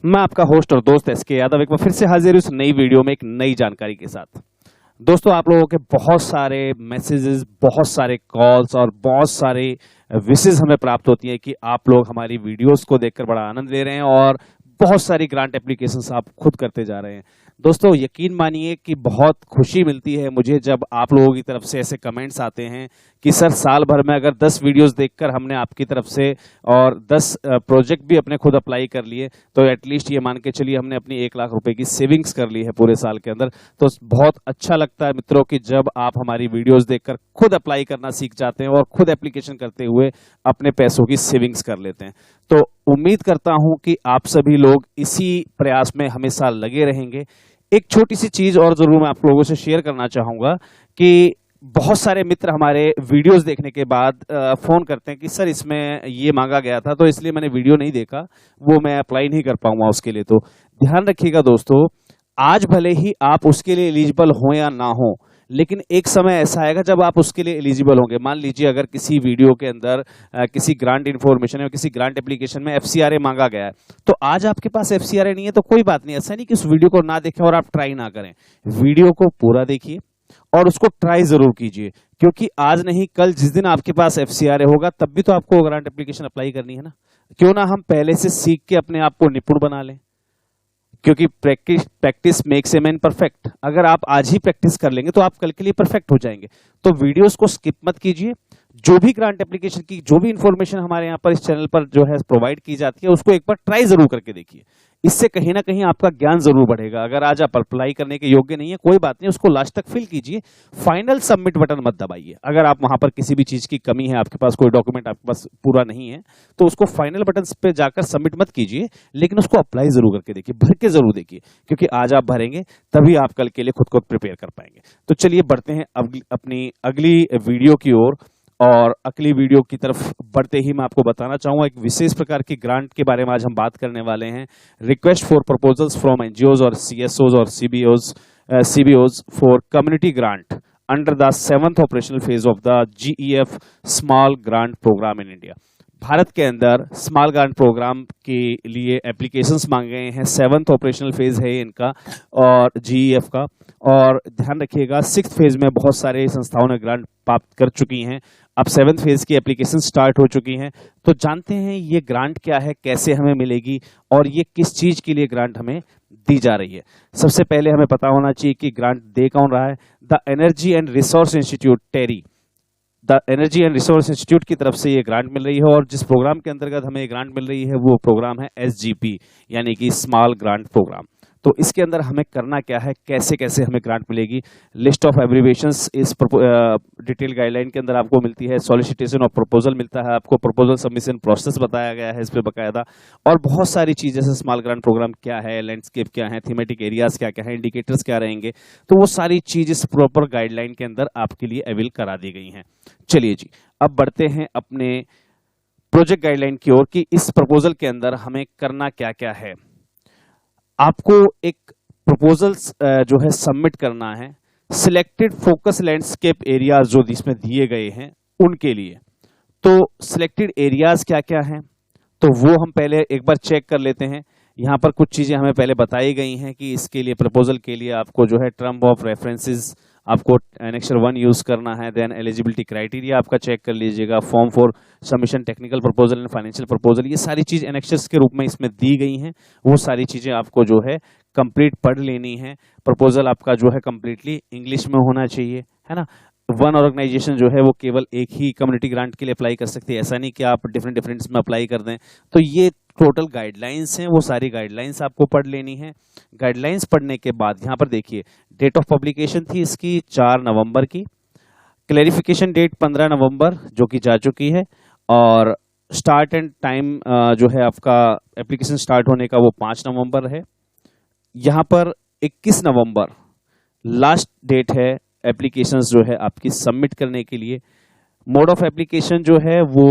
मैं आपका होस्ट और दोस्त एसके यादव एक बार फिर से हाजिर हूं इस नई वीडियो में एक नई जानकारी के साथ। दोस्तों, आप लोगों के बहुत सारे मैसेजेस, बहुत सारे कॉल्स और बहुत सारे विशेष हमें प्राप्त होती है कि आप लोग हमारी वीडियोस को देखकर बड़ा आनंद ले रहे हैं और बहुत सारी ग्रांट एप्लीकेशंस आप खुद करते जा रहे हैं। दोस्तों, यकीन मानिए कि बहुत खुशी मिलती है मुझे जब आप लोगों की तरफ से ऐसे कमेंट्स आते हैं कि सर, साल भर में अगर 10 वीडियोस देखकर हमने आपकी तरफ से और 10 प्रोजेक्ट भी अपने खुद अप्लाई कर लिए तो एटलीस्ट ये मान के चलिए हमने अपनी 1 लाख रुपए की सेविंग्स कर ली है पूरे साल के अंदर। तो बहुत अच्छा लगता है मित्रों कि जब आप हमारी वीडियोस देखकर खुद अप्लाई करना सीख जाते हैं और खुद एप्लीकेशन करते हुए अपने पैसों की सेविंग्स कर लेते हैं। तो उम्मीद करता हूं कि आप सभी लोग इसी प्रयास में हमेशा लगे रहेंगे। एक छोटी सी चीज और जरूर मैं आप लोगों से शेयर करना चाहूंगा कि बहुत सारे मित्र हमारे वीडियोस देखने के बाद फोन करते हैं कि सर, इसमें ये मांगा गया था तो इसलिए मैंने वीडियो नहीं देखा, वो मैं अप्लाई नहीं कर पाऊंगा उसके लिए। तो ध्यान रखिएगा दोस्तों, आज भले ही आप उसके लिए एलिजिबल हो या ना हो, लेकिन एक समय ऐसा आएगा जब आप उसके लिए एलिजिबल होंगे। मान लीजिए अगर किसी वीडियो के अंदर किसी ग्रांट इन्फॉर्मेशन या किसी ग्रांट एप्लीकेशन में एफसीआरए मांगा गया है, तो आज आपके पास एफसीआरए नहीं है तो कोई बात नहीं। ऐसा नहीं कि उस वीडियो को ना देखें और आप ट्राई ना करें। वीडियो को पूरा देखिए और उसको ट्राई जरूर कीजिए, क्योंकि आज नहीं कल जिस दिन आपके पास एफसीआरए होगा तब भी तो आपको ग्रांट एप्लीकेशन अप्लाई करनी है ना। क्यों ना हम पहले से सीख के अपने आप को निपुण बना लें, क्योंकि practice makes a man perfect. अगर आप आज ही प्रैक्टिस कर लेंगे तो आप कल के लिए परफेक्ट हो जाएंगे। तो वीडियोस को स्किप मत कीजिए। जो भी ग्रांट एप्लीकेशन की जो भी इंफॉर्मेशन हमारे यहाँ पर इस चैनल पर जो है प्रोवाइड की जाती है उसको एक बार ट्राई जरूर करके देखिए। इससे कहीं ना कहीं आपका ज्ञान जरूर बढ़ेगा। अगर आज आप अप्लाई करने के योग्य नहीं है, कोई बात नहीं, उसको लास्ट तक फिल कीजिए। फाइनल सबमिट बटन मत दबाइए। अगर आप वहां पर किसी भी चीज की कमी है, आपके पास कोई डॉक्यूमेंट आपके पास पूरा नहीं है, तो उसको फाइनल बटन पे जाकर सबमिट मत कीजिए, लेकिन उसको अप्लाई जरूर करके देखिए, भर के जरूर देखिए, क्योंकि आज आप भरेंगे तभी आप कल के लिए खुद को प्रिपेयर कर पाएंगे। तो चलिए बढ़ते हैं अपनी अगली वीडियो की ओर। और अगली वीडियो की तरफ बढ़ते ही मैं आपको बताना चाहूंगा एक विशेष प्रकार की ग्रांट के बारे में आज हम बात करने वाले हैं। Request for proposals from NGOs और सीएसओज और CBOs for community grant under the 7th operational phase of the GEF small grant programme in India. भारत के अंदर स्मॉल ग्रांट प्रोग्राम के लिए एप्लीकेशंस मांगे गए हैं। 7th ऑपरेशनल फेज है इनका और जीईएफ का। और ध्यान रखिएगा, 6th फेज में बहुत सारे संस्थाओं ने ग्रांट प्राप्त कर चुकी हैं। अब 7th फेज की एप्लीकेशन स्टार्ट हो चुकी हैं। तो जानते हैं ये ग्रांट क्या है, कैसे हमें मिलेगी और ये किस चीज के लिए ग्रांट हमें दी जा रही है। सबसे पहले हमें पता होना चाहिए कि ग्रांट दे कौन रहा है। The energy and resource institute TERI, the energy and resource institute की तरफ से ये ग्रांट मिल रही है। और जिस प्रोग्राम के अंतर्गत हमें ग्रांट मिल रही है वो प्रोग्राम है एसजीपी, यानी कि स्मॉल ग्रांट प्रोग्राम। तो इसके अंदर हमें करना क्या है, कैसे कैसे हमें ग्रांट मिलेगी। लिस्ट ऑफ एब्रीविएशंस इस डिटेल गाइडलाइन के अंदर आपको मिलती है। सॉलिसिटेशन ऑफ प्रपोजल मिलता है आपको। प्रपोजल सबमिशन प्रोसेस बताया गया है इस पे बकायदा। और बहुत सारी चीजें, जैसे स्मॉल ग्रांट प्रोग्राम क्या है, लैंडस्केप क्या है, थीमेटिक एरियाज क्या क्या है, इंडिकेटर्स क्या रहेंगे, तो वो सारी चीज इस प्रॉपर गाइडलाइन के अंदर आपके लिए अवेल करा दी गई हैं। चलिए जी, अब बढ़ते हैं अपने प्रोजेक्ट गाइडलाइन की ओर कि इस प्रपोजल के अंदर हमें करना क्या क्या है। आपको एक प्रपोजल जो है सबमिट करना है सिलेक्टेड फोकस लैंडस्केप एरियाज जो इसमें दिए गए हैं उनके लिए। तो सिलेक्टेड एरियाज क्या क्या हैं, तो वो हम पहले एक बार चेक कर लेते हैं। यहाँ पर कुछ चीजें हमें पहले बताई गई हैं कि इसके लिए प्रपोजल के लिए आपको जो है टर्म ऑफ रेफरेंसेस, आपको एनेक्सर 1 यूज करना है। देन एलिजिबिलिटी क्राइटेरिया आपका चेक कर लीजिएगा। Form for submission technical proposal and financial proposal, ये सारी चीज एनेक्सर्स के रूप में इसमें दी गई हैं। वो सारी चीजें आपको जो है कंप्लीट पढ़ लेनी है। प्रपोजल आपका जो है कंप्लीटली इंग्लिश में होना चाहिए, है ना। वन ऑर्गेनाइजेशन जो है वो केवल एक ही कम्युनिटी ग्रांट के लिए अप्लाई कर सकती है, ऐसा नहीं कि आप डिफरेंट में अप्लाई कर दें। तो ये टोटल गाइडलाइंस हैं, वो सारी गाइडलाइंस आपको पढ़ लेनी है। गाइडलाइंस पढ़ने के बाद यहाँ पर देखिए, डेट ऑफ पब्लिकेशन थी इसकी 4 नवंबर की। क्लैरिफिकेशन डेट 15 नवंबर जो कि जा चुकी है। और स्टार्ट एंड टाइम जो है आपका एप्लीकेशन स्टार्ट होने का वो 5 नवंबर है। यहाँ पर 21 नवंबर लास्ट डेट है एप्लीकेशंस जो है आपकी सबमिट करने के लिए। मोड ऑफ एप्लीकेशन जो है वो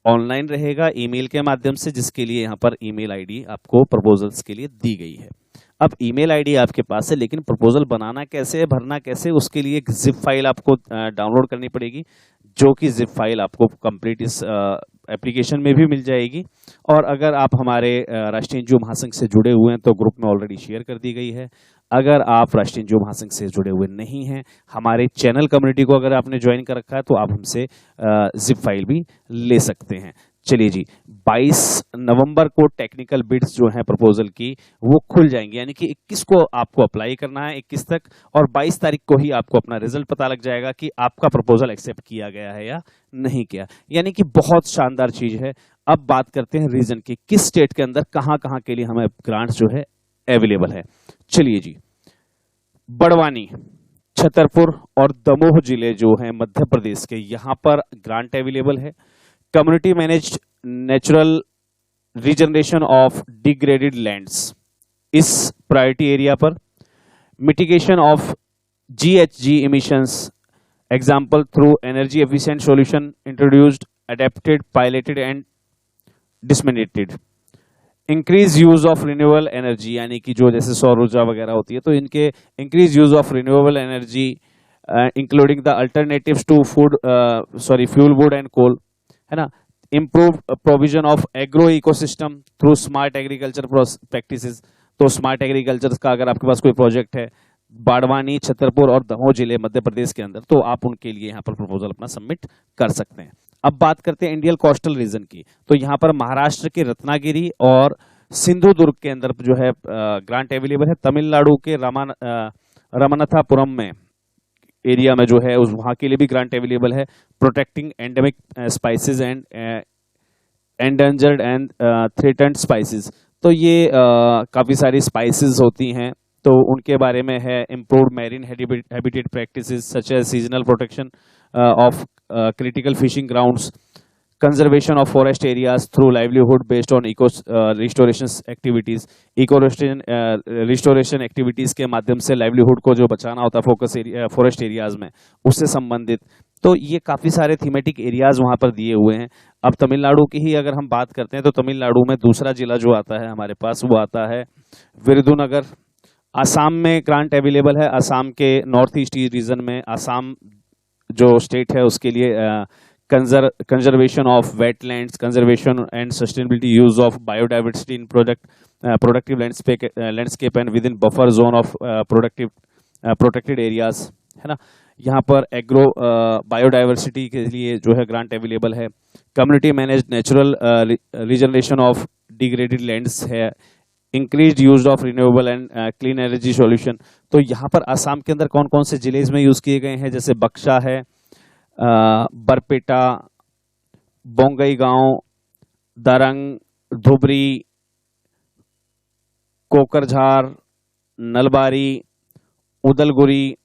ऑनलाइन रहेगा, ईमेल के माध्यम से, जिसके लिए यहाँ पर ईमेल आईडी आपको प्रपोजल्स के लिए दी गई है। अब ईमेल आईडी आपके पास है, लेकिन प्रपोजल बनाना कैसे, भरना कैसे, उसके लिए एक जिप फाइल आपको डाउनलोड करनी पड़ेगी, जो कि जिप फाइल आपको कंप्लीट इस एप्लीकेशन में भी मिल जाएगी। और अगर आप हमारे राष्ट्रीय एनजीओ महासंघ से जुड़े हुए हैं तो ग्रुप में ऑलरेडी शेयर कर दी गई है। अगर आप राष्ट्रीय एनजीओ महासंघ से जुड़े हुए नहीं हैं, हमारे चैनल कम्युनिटी को अगर आपने ज्वाइन कर रखा है तो आप हमसे जिप फाइल भी ले सकते हैं। चलिए जी, 22 नवंबर को टेक्निकल बिड्स जो हैं प्रपोजल की वो खुल जाएंगी, यानी कि 21 को आपको अप्लाई करना है 21 तक, और 22 तारीख को ही आपको अपना रिजल्ट पता लग जाएगा कि आपका प्रपोजल एक्सेप्ट किया गया है या नहीं किया। यानी कि बहुत शानदार चीज है। अब बात करते हैं रीजन की, किस स्टेट के अंदर कहां कहां के लिए हमें ग्रांट्स जो है अवेलेबल है। चलिए जी, बड़वानी, छतरपुर और दमोह जिले जो हैं मध्य प्रदेश के, यहां पर ग्रांट अवेलेबल है। Community managed natural regeneration of degraded lands इस प्रायोरिटी एरिया पर। Mitigation of GHG emissions, example through energy efficient solution introduced, adapted, piloted and disseminated. Increase use of renewable energy, यानी कि जो जैसे सौर ऊर्जा वगैरह होती है तो इनके increase use of renewable energy including the alternatives to fuel wood and coal, है ना। Improve provision of agro ecosystem through smart agriculture practices. तो स्मार्ट एग्रीकल्चर का अगर आपके पास कोई प्रोजेक्ट है बाड़वानी, छतरपुर और दमोह जिले मध्य प्रदेश के अंदर, तो आप उनके लिए यहाँ पर प्रपोजल अपना सबमिट कर सकते हैं। अब बात करते हैं इंडियन कोस्टल रीजन की, तो यहाँ पर महाराष्ट्र के रत्नागिरी और सिंधुदुर्ग के अंदर जो है ग्रांट अवेलेबल है। तमिलनाडु के रामनाथापुरम में एरिया में जो है उस वहां के लिए भी ग्रांट अवेलेबल है। Protecting endemic spices and endangered and threatened spices, तो ये काफी सारी स्पाइसेस होती हैं तो उनके बारे में है। Improved marine habitat practices such as seasonal protection of critical fishing grounds, conservation of forest areas through livelihood based on eco restoration activities. Eco restoration activities के माध्यम से लाइवलीहुड को जो बचाना होता है फोकस एरिया फॉरेस्ट एरियाज में, उससे संबंधित। तो ये काफी सारे थीमेटिक एरियाज वहां पर दिए हुए हैं। अब तमिलनाडु की ही अगर हम बात करते हैं तो तमिलनाडु में दूसरा जिला जो आता है हमारे पास वो आता है विरुधुनगर। असम में ग्रांट अवेलेबल है। असम के नॉर्थ ईस्ट रीजन में, असम जो स्टेट है उसके लिए conservation of wetlands, conservation and sustainability use of biodiversity in productive landscape and with in buffer zone of protected areas, है ना। यहाँ पर एग्रो बायोडाइवर्सिटी के लिए जो है ग्रांट अवेलेबल है। Community managed natural regeneration of degraded lands है। Increase use of renewable and clean energy solution, तो यहाँ पर आसाम के अंदर कौन कौन से जिले इसमें यूज किए गए हैं, जैसे बक्सा है, बरपेटा, बोंगईगांव, दरंग, धुबरी, कोकरझार, नलबारी, उदलगुरी।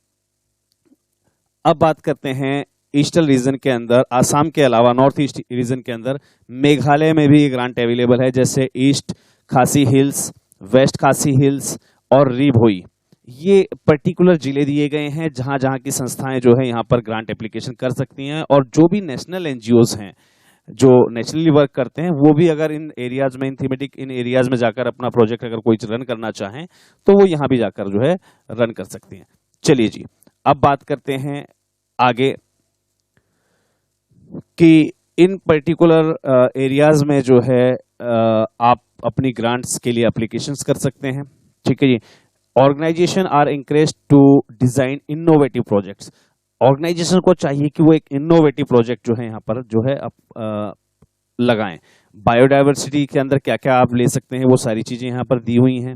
अब बात करते हैं ईस्टर्न रीजन के अंदर, आसाम के अलावा नॉर्थ ईस्ट रीजन के अंदर मेघालय में भी ग्रांट अवेलेबल है, जैसे ईस्ट खासी हिल्स, वेस्ट खासी हिल्स और रीभोई। ये पर्टिकुलर जिले दिए गए हैं जहां जहां की संस्थाएं जो है यहाँ पर ग्रांट एप्लीकेशन कर सकती हैं। और जो भी नेशनल एनजीओज हैं जो नेशनली वर्क करते हैं वो भी अगर इन एरियाज में, इन थीमेटिक इन एरियाज में जाकर अपना प्रोजेक्ट अगर कोई रन करना चाहें तो वो यहाँ भी जाकर जो है रन कर सकती हैं। चलिए जी, अब बात करते हैं आगे कि इन पर्टिकुलर एरियाज में जो है आप अपनी ग्रांट्स के लिए एप्लीकेशंस कर सकते हैं। ठीक है जी। Organisation are encouraged to design innovative projects. Organisation को चाहिए कि वो एक इनोवेटिव प्रोजेक्ट जो है यहाँ पर जो है लगाएं। बायोडाइवर्सिटी के अंदर क्या क्या आप ले सकते हैं वो सारी चीजें यहाँ पर दी हुई हैं।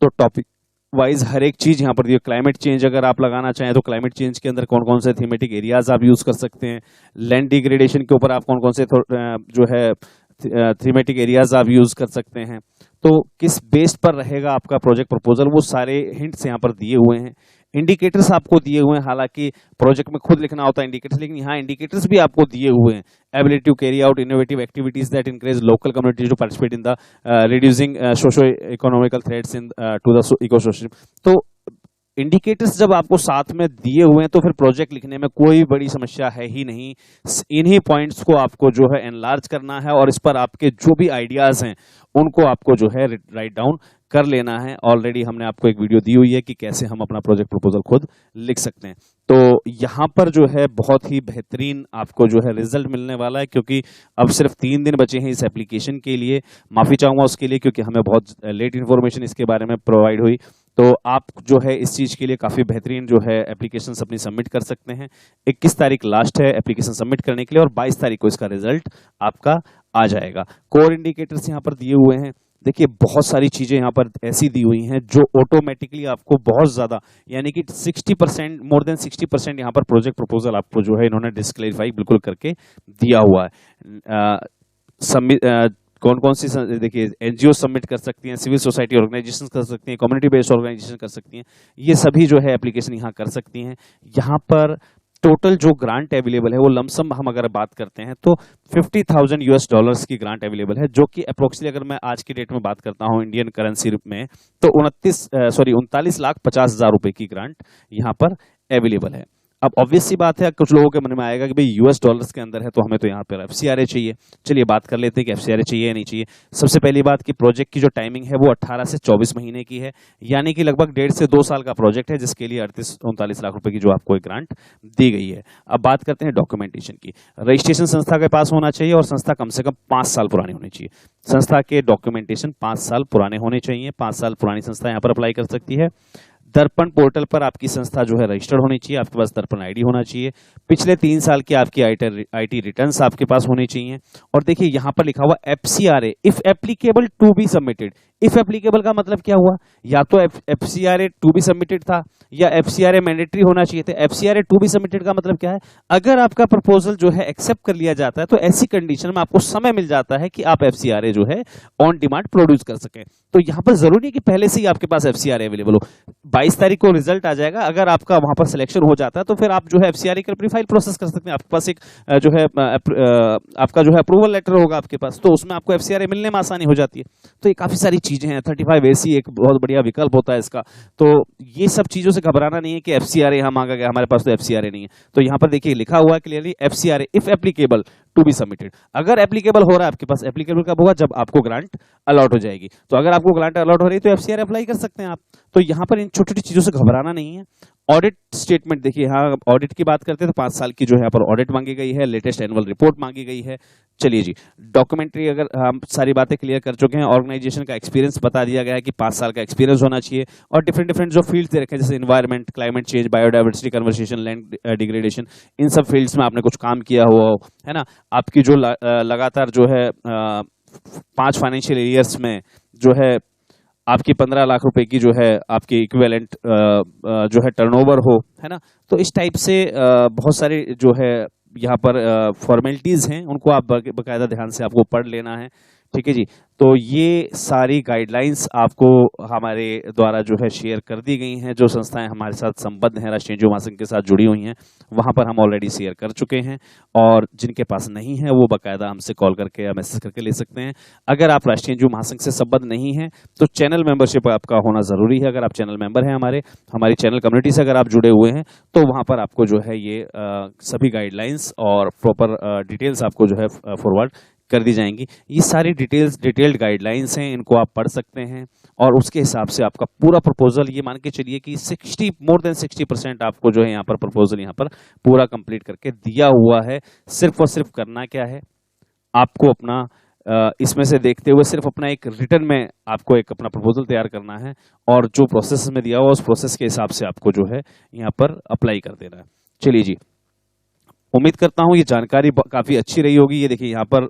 तो टॉपिक वाइज हर एक चीज यहाँ पर दी है। क्लाइमेट चेंज अगर आप लगाना चाहें तो क्लाइमेट चेंज के अंदर कौन कौन से थीमेटिक एरियाज आप यूज कर सकते हैं। लैंड डिग्रेडेशन के ऊपर आप कौन कौन से जो है थीमेटिक एरियाज आप यूज कर सकते हैं। तो किस बेस पर रहेगा आपका प्रोजेक्ट प्रपोजल, वो सारे हिंट्स यहाँ पर दिए हुए हैं। इंडिकेटर्स आपको दिए हुए हैं, हालांकि प्रोजेक्ट में खुद लिखना होता है इंडिकेटर्स, लेकिन यहाँ इंडिकेटर्स भी आपको दिए हुए हैं। Ability to carry out innovative activities that encourage local communities to participate in the reducing socio economical threats in to the ecosystem. तो इंडिकेटर्स जब आपको साथ में दिए हुए हैं तो फिर प्रोजेक्ट लिखने में कोई बड़ी समस्या है ही नहीं। इन्हीं पॉइंट्स को आपको जो है एनलार्ज करना है और इस पर आपके जो भी आइडियाज हैं उनको आपको जो है राइट डाउन कर लेना है। ऑलरेडी हमने आपको एक वीडियो दी हुई है कि कैसे हम अपना प्रोजेक्ट प्रपोजल खुद लिख सकते हैं। तो यहाँ पर जो है बहुत ही बेहतरीन आपको जो है रिजल्ट मिलने वाला है, क्योंकि अब सिर्फ 3 दिन बचे हैं इस एप्लीकेशन के लिए। माफ़ी चाहूँगा उसके लिए, क्योंकि हमें बहुत लेट इन्फॉर्मेशन इसके बारे में प्रोवाइड हुई। तो आप जो है इस चीज़ के लिए काफ़ी बेहतरीन जो है एप्लीकेशन अपनी सबमिट कर सकते हैं। 21 तारीख लास्ट है एप्लीकेशन सबमिट करने के लिए और 22 तारीख को इसका रिजल्ट आपका आ जाएगा। कोर इंडिकेटर्स यहाँ पर दिए हुए हैं। देखिए बहुत सारी चीजें यहाँ पर ऐसी दी हुई हैं जो ऑटोमेटिकली आपको बहुत ज्यादा, यानी कि 60%, मोर देन 60% यहाँ पर प्रोजेक्ट प्रपोजल आपको जो है इन्होंने डिस्क्लेरिफाई बिल्कुल करके दिया हुआ है। कौन कौन सी देखिए एनजीओ सबमिट कर सकती हैं, सिविल सोसाइटी ऑर्गेनाइजेशन कर सकती हैं, कम्युनिटी बेस्ड ऑर्गेनाइजेशन कर सकती हैं, ये सभी जो है एप्लीकेशन यहाँ कर सकती हैं। यहाँ पर टोटल जो ग्रांट अवेलेबल है वो लमसम हम अगर बात करते हैं तो $50,000 की ग्रांट अवेलेबल है, जो कि अप्रोक्सीमेटली अगर मैं आज की डेट में बात करता हूं इंडियन करेंसी में तो 39,50,000 रुपए की ग्रांट यहां पर अवेलेबल है। अब ऑब्वियस सी बात है, कुछ लोगों के मन में आएगा कि भाई यूएस डॉलर्स के अंदर है तो हमें तो यहाँ पर एफसीआरए चाहिए। चलिए बात कर लेते हैं कि एफसीआरए चाहिए या नहीं चाहिए। सबसे पहली बात कि प्रोजेक्ट की जो टाइमिंग है वो 18 से 24 महीने की है, यानी कि लगभग 1.5 से 2 साल का प्रोजेक्ट है, जिसके लिए 38-39 लाख रुपए की जो आपको एक ग्रांट दी गई है। अब बात करते हैं डॉक्यूमेंटेशन की। रजिस्ट्रेशन संस्था के पास होना चाहिए और संस्था कम से कम 5 साल पुरानी होनी चाहिए। संस्था के डॉक्यूमेंटेशन 5 साल पुराने होने चाहिए। 5 साल पुरानी संस्था यहाँ पर अप्लाई कर सकती है। दर्पण पोर्टल पर आपकी संस्था जो है रजिस्टर्ड होनी चाहिए, आपके पास दर्पण आईडी होना चाहिए। पिछले 3 साल की आपकी आईटी रिटर्न्स आपके पास होनी चाहिए। और देखिए यहाँ पर लिखा हुआ FCRA if applicable to be submitted. If applicable का मतलब क्या हुआ, या तो एफसीआरए टू बी सबमिटेड था या एफसीआरए मैंडेटरी होना चाहिए था। एफसीआरए टू बी सबमिटेड का मतलब क्या है, अगर आपका प्रपोजल जो है एक्सेप्ट कर लिया जाता है तो ऐसी कंडीशन में आपको समय मिल जाता है कि आप एफसीआरए जो है ऑन डिमांड प्रोड्यूस कर सकें। तो यहाँ पर जरूरी है कि पहले से ही आपके पास एफसीआरए अवेलेबल हो। 22 तारीख को रिजल्ट आ जाएगा, अगर आपका वहां पर सिलेक्शन हो जाता है तो फिर आप जो है एफसीआरए की अपनी फाइल प्रोसेस कर सकते हैं। आपके पास एक जो है आपका जो है अप्रूवल लेटर होगा आपके पास, तो उसमें आपको एफसीआरए मिलने में आसानी हो जाती है। तो ये काफी सारी चीजें हैं। 35AC एक बहुत बढ़िया विकल्प होता है इसका। तो ये सब चीजों से घबराना नहीं है कि एफसीआरए यहाँ मांगा गया, हमारे पास तो एफसीआरए नहीं है। तो यहाँ पर देखिए लिखा हुआ है clearly FCRA if applicable to be submitted. अगर एप्लीकेबल हो रहा है आपके पास, एप्लीकेबल कब होगा, जब आपको ग्रांट अलॉट हो जाएगी। तो अगर आपको ग्रांट अलॉट हो रही है तो एफसीआरए अप्लाई कर सकते हैं आप। तो यहाँ पर इन छोटी छोटी चीजों से घबराना नहीं है। ऑडिट स्टेटमेंट देखिए, यहाँ ऑडिट की बात करते हैं तो 5 साल की जो है यहाँ पर ऑडिट मांगी गई है, लेटेस्ट एनुअल रिपोर्ट मांगी गई है। चलिए जी, डॉक्यूमेंट्री अगर हम सारी बातें क्लियर कर चुके हैं, ऑर्गेनाइजेशन का एक्सपीरियंस बता दिया गया है कि 5 साल का एक्सपीरियंस होना चाहिए और डिफरेंट जो फील्ड्स दे रखे हैं जैसे environment, climate change, biodiversity conversation, land degradation, इन सब फील्ड्स में आपने कुछ काम किया हुआ हो, है ना। आपकी जो लगातार जो है 5 फाइनेंशियल ईयर्स में जो है आपकी 15 लाख रुपए की जो है आपकी इक्विवेलेंट जो है टर्नओवर हो, है ना। तो इस टाइप से बहुत सारे जो है यहाँ पर फॉर्मेलिटीज हैं, उनको आप बकायदा ध्यान से आपको पढ़ लेना है। ठीक है जी। तो ये सारी गाइडलाइंस आपको हमारे द्वारा जो है शेयर कर दी गई हैं। जो संस्थाएं हमारे साथ संबद्ध हैं, राष्ट्रीय एनजीओ महासंघ के साथ जुड़ी हुई हैं, वहां पर हम ऑलरेडी शेयर कर चुके हैं। और जिनके पास नहीं है वो बाकायदा हमसे कॉल करके या मैसेज करके ले सकते हैं। अगर आप राष्ट्रीय एनजीओ महासंघ से संबद्ध नहीं है तो चैनल मेंबरशिप आपका होना जरूरी है। अगर आप चैनल मेंबर हैं हमारी चैनल कम्युनिटी से अगर आप जुड़े हुए हैं तो वहां पर आपको जो है ये सभी गाइडलाइंस और प्रॉपर डिटेल्स आपको जो है फॉरवर्ड कर दी जाएंगी। ये सारी डिटेल्ड गाइडलाइंस हैं, इनको आप पढ़ सकते हैं और उसके हिसाब से आपका पूरा प्रपोजल, ये मान के चलिए कि मोर देन 60% आपको जो है यहाँ पर प्रपोजल यहाँ पर पूरा कंप्लीट करके दिया हुआ है। सिर्फ और सिर्फ करना क्या है, आपको अपना इसमें से देखते हुए सिर्फ अपना एक रिटर्न में आपको एक अपना प्रपोजल तैयार करना है और जो प्रोसेस में दिया हुआ उस प्रोसेस के हिसाब से आपको जो है यहाँ पर अप्लाई कर देना है। चलिए जी, उम्मीद करता हूँ ये जानकारी काफी अच्छी रही होगी। ये देखिए यहाँ पर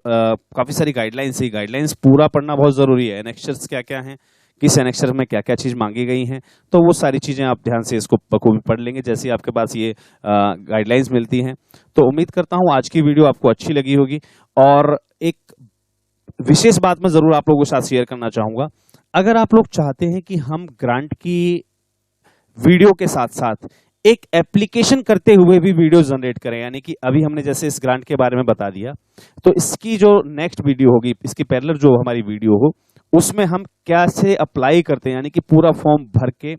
काफी सारी गाइडलाइंस है। गाइडलाइंस पूरा पढ़ना बहुत जरूरी है। एनेक्सर्स क्या क्या हैं, किस एनेक्सर में क्या क्या चीज मांगी गई हैं, तो वो सारी चीजें आप ध्यान से इसको बखूबी पढ़ लेंगे जैसे आपके पास ये गाइडलाइंस मिलती हैं। तो उम्मीद करता हूँ आज की वीडियो आपको अच्छी लगी होगी। और एक विशेष बात मैं जरूर आप लोगों के साथ शेयर करना चाहूंगा, अगर आप लोग चाहते हैं कि हम ग्रांट की वीडियो के साथ साथ एक एप्लीकेशन करते हुए भी वीडियो जनरेट करें, यानी कि अभी हमने जैसे इस ग्रांट के बारे में बता दिया, तो इसकी जो नेक्स्ट वीडियो होगी, इसकी पैरेलल जो हमारी वीडियो हो, उसमें हम कैसे अप्लाई करते हैं, यानी कि पूरा फॉर्म भर के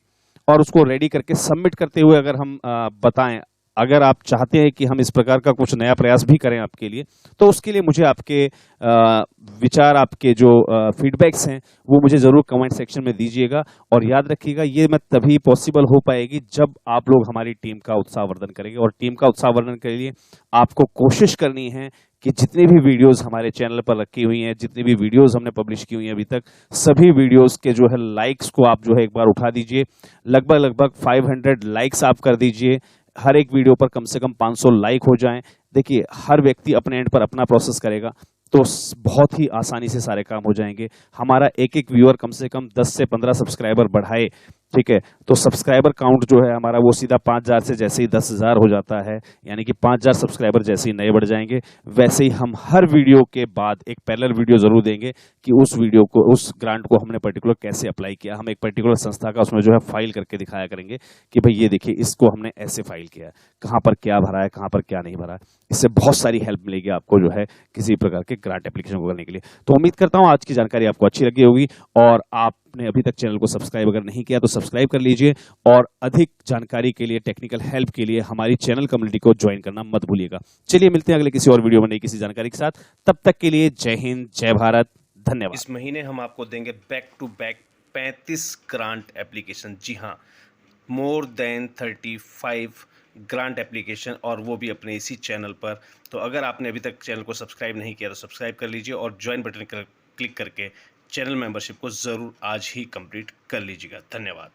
और उसको रेडी करके सबमिट करते हुए अगर हम बताएं, अगर आप चाहते हैं कि हम इस प्रकार का कुछ नया प्रयास भी करें आपके लिए, तो उसके लिए मुझे आपके विचार, आपके जो फीडबैक्स हैं वो मुझे ज़रूर कमेंट सेक्शन में दीजिएगा। और याद रखिएगा, ये मैं तभी पॉसिबल हो पाएगी जब आप लोग हमारी टीम का उत्साहवर्धन करेंगे। और टीम का उत्साहवर्धन के लिए आपको कोशिश करनी है कि जितनी भी वीडियोस हमारे चैनल पर रखी हुई हैं, जितनी भी वीडियोस हमने पब्लिश की हुई हैं अभी तक, सभी वीडियोस के जो है लाइक्स को आप जो है एक बार उठा दीजिए। लगभग 500 लाइक्स आप कर दीजिए। हर एक वीडियो पर कम से कम 500 लाइक हो जाएं। देखिए, हर व्यक्ति अपने एंड पर अपना प्रोसेस करेगा तो बहुत ही आसानी से सारे काम हो जाएंगे। हमारा एक एक व्यूअर कम से कम 10 से 15 सब्सक्राइबर बढ़ाए, ठीक है, तो सब्सक्राइबर काउंट जो है हमारा वो सीधा 5000 से जैसे ही 10,000 हो जाता है, यानी कि 5000 सब्सक्राइबर जैसे ही नए बढ़ जाएंगे, वैसे ही हम हर वीडियो के बाद एक पैरेलल वीडियो जरूर देंगे कि उस वीडियो को, उस ग्रांट को हमने पर्टिकुलर कैसे अप्लाई किया। हम एक पर्टिकुलर संस्था का उसमें जो है फाइल करके दिखाया करेंगे कि भाई ये देखिए, इसको हमने ऐसे फाइल किया है, कहाँ पर क्या भरा है, कहाँ पर क्या नहीं भरा है। इससे बहुत सारी हेल्प मिलेगी आपको जो है किसी प्रकार के ग्रांट एप्लीकेशन को करने के लिए। तो उम्मीद करता हूँ आज की जानकारी आपको अच्छी लगी होगी, और आपने अभी तक चैनल को सब्सक्राइब अगर नहीं किया तो सब्सक्राइब कर लीजिए। और अधिक जानकारी के लिए, टेक्निकल हेल्प के लिए हमारी चैनल कम्युनिटी को ज्वाइन करना मत भूलिएगा। चलिए मिलते हैं अगले किसी और वीडियो में नई किसी जानकारी के साथ। तब तक के लिए जय हिंद, जय भारत, धन्यवाद। इस महीने हम आपको देंगे back to back 35 grant application. जी हाँ, मोर देन 35 ग्रांट एप्लीकेशन, और वो भी अपने इसी चैनल पर। तो अगर आपने अभी तक चैनल को सब्सक्राइब नहीं किया तो सब्सक्राइब कर लीजिए, और ज्वाइन बटन क्लिक करके चैनल मेंबरशिप को ज़रूर आज ही कंप्लीट कर लीजिएगा। धन्यवाद।